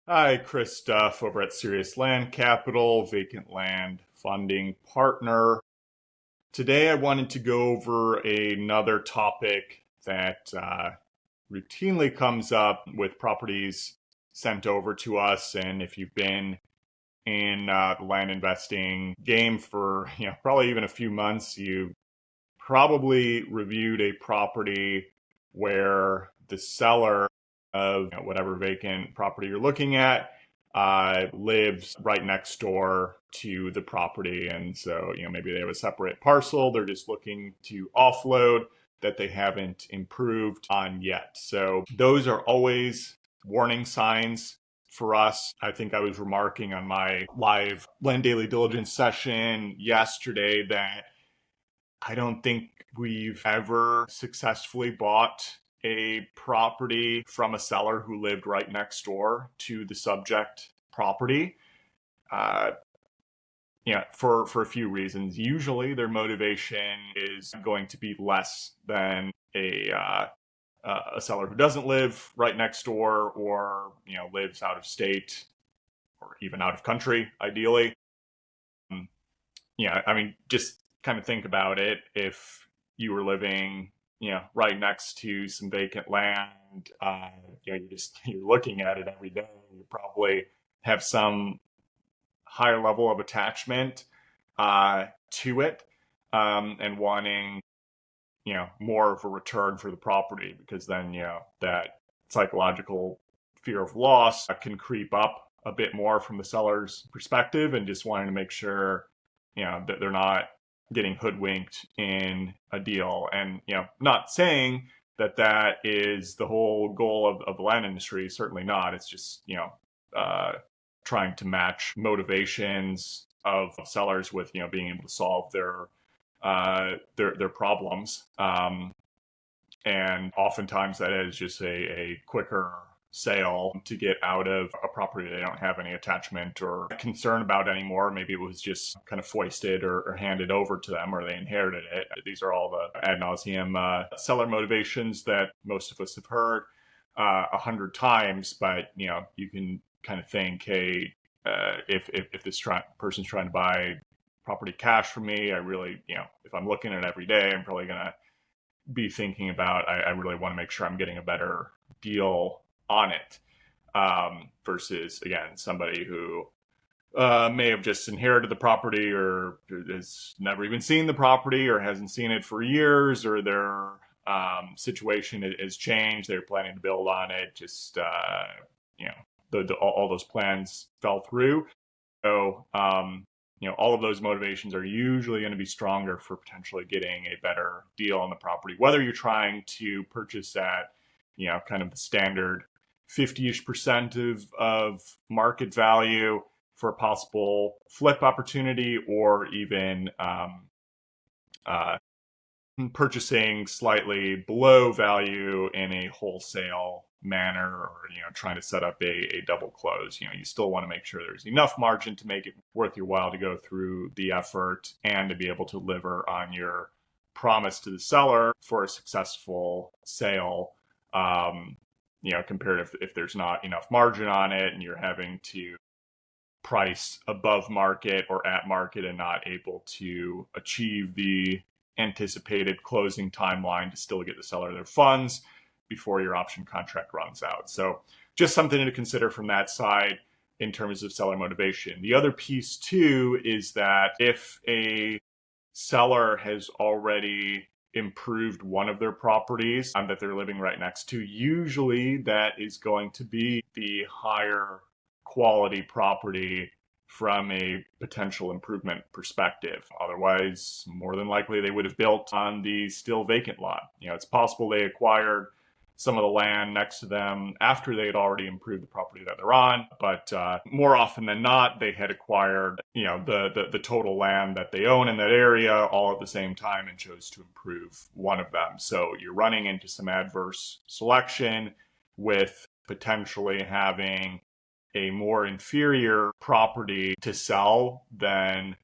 Hi, Chris Duff over at Serious Land Capital, vacant land funding partner. Today I wanted to go over another topic that routinely comes up with properties sent over to us. And if you've been in the land investing game for probably even a few months, you probably reviewed a property where the seller of whatever vacant property you're looking at lives right next door to the property. And so, maybe they have a separate parcel. They're just looking to offload that they haven't improved on yet. So those are always warning signs for us. I think I was remarking on my live Land Daily Diligence session yesterday that I don't think we've ever successfully bought a property from a seller who lived right next door to the subject property. Uh, for a few reasons. Usually, their motivation is going to be less than a seller who doesn't live right next door, or lives out of state or even out of country, ideally. I mean, just kind of think about it. If you were living, right next to some vacant land, you're looking at it every day. You probably have some higher level of attachment to it, and wanting, more of a return for the property, because then, that psychological fear of loss can creep up a bit more from the seller's perspective, and just wanting to make sure that they're not getting hoodwinked in a deal. And not saying that that is the whole goal of the land industry. Certainly not. It's just uh, trying to match motivations of sellers with being able to solve their problems. And oftentimes that is just a quicker sale to get out of a property they don't have any attachment or concern about anymore. Maybe it was just kind of foisted or handed over to them, or they inherited it. These are all the ad nauseum seller motivations that most of us have heard 100 times. But you can kind of think, hey, if this person's trying to buy property cash from me, I really, if I'm looking at it every day, I'm probably gonna be thinking about, I really want to make sure I'm getting a better deal on it, versus, again, somebody who may have just inherited the property, or has never even seen the property, or hasn't seen it for years, or their situation has changed. They're planning to build on it. Just all those plans fell through. So all of those motivations are usually going to be stronger for potentially getting a better deal on the property, whether you're trying to purchase at kind of the standard 50-ish% of market value for a possible flip opportunity, or even purchasing slightly below value in a wholesale manner, or trying to set up a double close. You still want to make sure there's enough margin to make it worth your while to go through the effort, and to be able to deliver on your promise to the seller for a successful sale. Compared if there's not enough margin on it, and you're having to price above market or at market, and not able to achieve the anticipated closing timeline to still get the seller their funds before your option contract runs out. So just something to consider from that side in terms of seller motivation. The other piece too is that if a seller has already improved one of their properties that they're living right next to, usually that is going to be the higher quality property from a potential improvement perspective. Otherwise, more than likely, they would have built on the still vacant lot. It's possible they acquired some of the land next to them after they had already improved the property that they're on, but more often than not, they had acquired the total land that they own in that area all at the same time, and chose to improve one of them. So you're running into some adverse selection with potentially having a more inferior property to sell than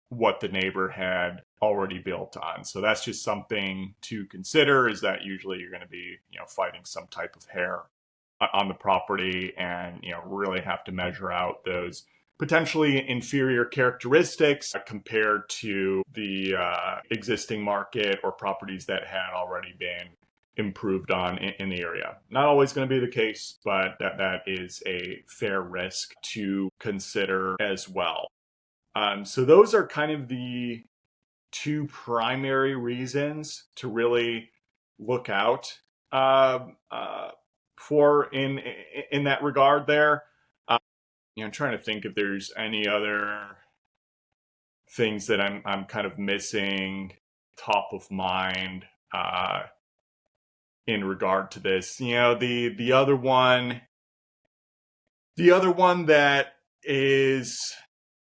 what the neighbor had already built on. So that's just something to consider, is that usually you're going to be, fighting some type of hair on the property, and really have to measure out those potentially inferior characteristics compared to the existing market or properties that had already been improved on in the area. Not always going to be the case, but that is a fair risk to consider as well. So those are kind of the two primary reasons to really look out for in that regard there. I'm trying to think if there's any other things that I'm kind of missing top of mind in regard to this. The other one that is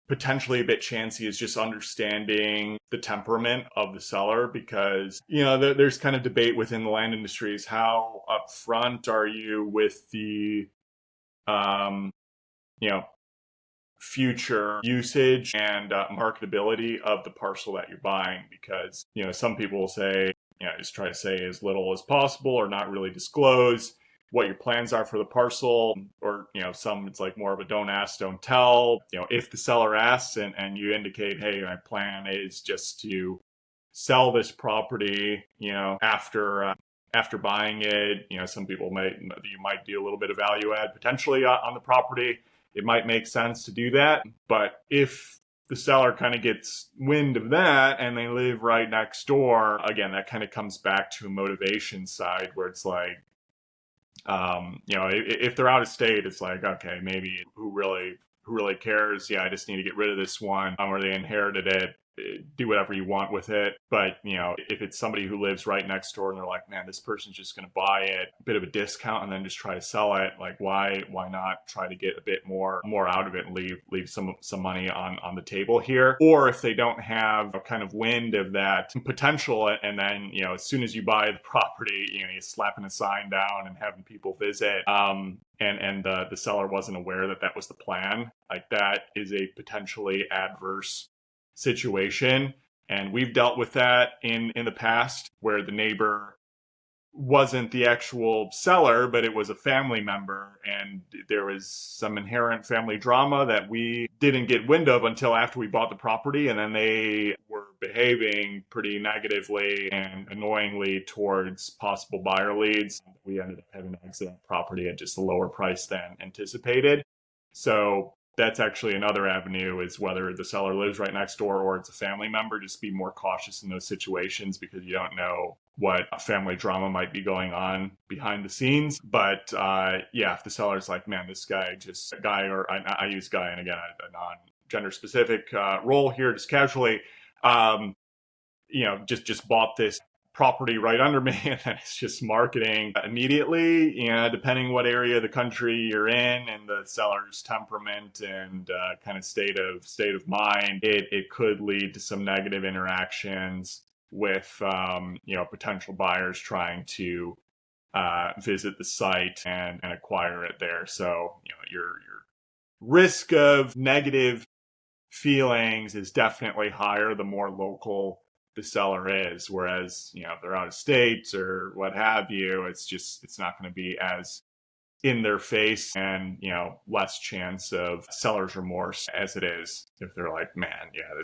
potentially a bit chancy is just understanding the temperament of the seller, because there's kind of debate within the land industry is how upfront are you with the future usage and marketability of the parcel that you're buying, because some people will say just try to say as little as possible or not really disclose what your plans are for the parcel, or some it's like more of a don't ask, don't tell. If the seller asks and you indicate, hey, my plan is just to sell this property after buying it, some people you might do a little bit of value add potentially on the property. It might make sense to do that. But if the seller kind of gets wind of that and they live right next door, again, that kind of comes back to a motivation side where it's like, if they're out of state, it's like, okay, maybe who really cares? Yeah, I just need to get rid of this one, or they inherited it. Do whatever you want with it. But if it's somebody who lives right next door and they're like, man, this person's just going to buy it a bit of a discount and then just try to sell it, like why not try to get a bit more out of it and leave some money on the table here? Or if they don't have a kind of wind of that potential, and then as soon as you buy the property, you're slapping a sign down and having people visit, and the seller wasn't aware that was the plan, like that is a potentially adverse situation. And we've dealt with that in the past, where the neighbor wasn't the actual seller, but it was a family member, and there was some inherent family drama that we didn't get wind of until after we bought the property, and then they were behaving pretty negatively and annoyingly towards possible buyer leads. We ended up having to exit that property at just a lower price than anticipated. So that's actually another avenue, is whether the seller lives right next door or it's a family member. Just be more cautious in those situations, because you don't know what family drama might be going on behind the scenes. But if the seller's like, man, this guy or I use guy, and again, a non-gender specific role here, just casually, just bought this property right under me, and then it's just marketing immediately, depending what area of the country you're in and the seller's temperament and kind of state of mind, it could lead to some negative interactions with potential buyers trying to visit the site and acquire it there. So your risk of negative feelings is definitely higher the more local the seller is, whereas if they're out of state or what have you, it's not going to be as in their face, and less chance of seller's remorse as it is if they're like, man, yeah,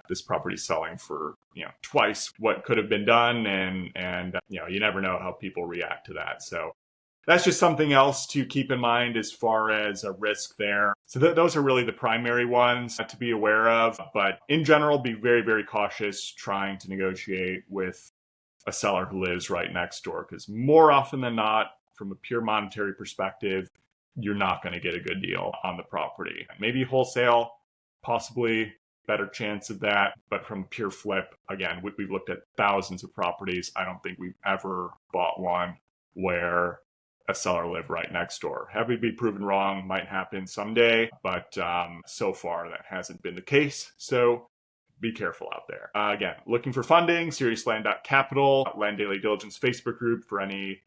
this property's selling for twice what could have been done, and you never know how people react to that. So that's just something else to keep in mind as far as a risk there. So those are really the primary ones to be aware of. But in general, be very, very cautious trying to negotiate with a seller who lives right next door, because more often than not, from a pure monetary perspective, you're not going to get a good deal on the property. Maybe wholesale, possibly better chance of that. But from a pure flip, again, we've looked at thousands of properties. I don't think we've ever bought one where a seller lived right next door. Happy to be proven wrong, might happen someday, but so far that hasn't been the case. So be careful out there. Again, looking for funding, seriousland.capital, Land Daily Diligence Facebook group for any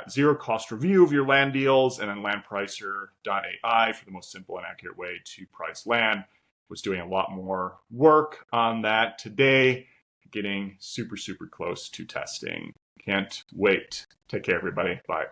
zero cost review of your land deals, and then landpricer.ai for the most simple and accurate way to price land. Was doing a lot more work on that today, getting super, super close to testing. Can't wait. Take care, everybody. Bye.